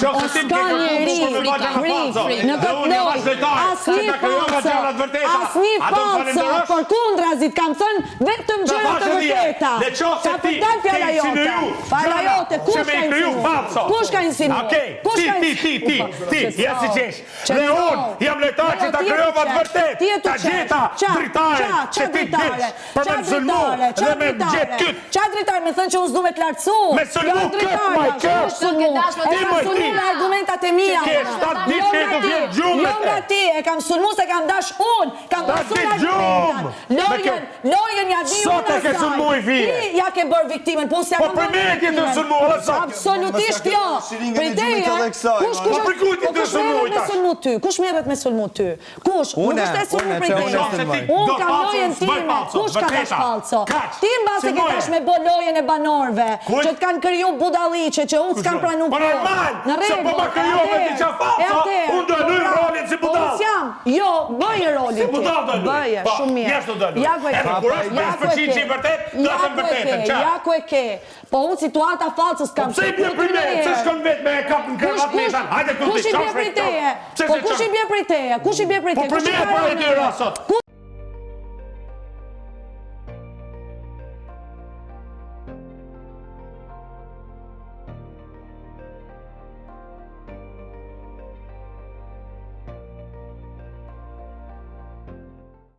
O s'ka njeri, në këtë lojë, asnjë falso, por kundrazit kam thënë vetëm gjëra të vërteta. Ka përdan fjala jote. Fjala jote, kush ka insinuar? Ti, jesi qesh. Dhe unë jam lojtar që ta kryova të vërtet. Ta gjeta dritare që ti dilsh për me sulmu dhe me gjetë këtë. Qa dritare, me thënë që unë s'du me klartësu. Me sulmu këtë, maj këtë. E kam sulmu me argumentat e mija. Jo nga ti, e kam sulmu se kam dash unë. Kam pasu argumentat. Lojen ja di unë Sot e ke sulmu i fije. Ti ja ke bërë viktimen, po se ja Po për me e ke të sulmu, edhe sot. Absolutisht jo. Kush merret me sulmu ty? Kush? Nuk është e sulmu prej teje. Unë kam lojen time. Kush ka dash falso? Ti mbase ke dash me bo lojen e banorve, që t'kan kriju budalliqe, që unë s'kan pranu Po normal, se po ma kryove t'i qa falso, unë do e luj rolin si budal. Jo, bëjë rolin ti. Si budal do e luj. Bëjë, shumë mirë. Jesë do e luj. Ja ku e ke. Po unë situata falsës kam Pse i bje për me, që shkon vetë me kap në kravat netan, hajde ku t'i Kush i bje prej teje? Po kush i bje prej teje? Kush i bje prej teje? Po për me e për e ty rasot.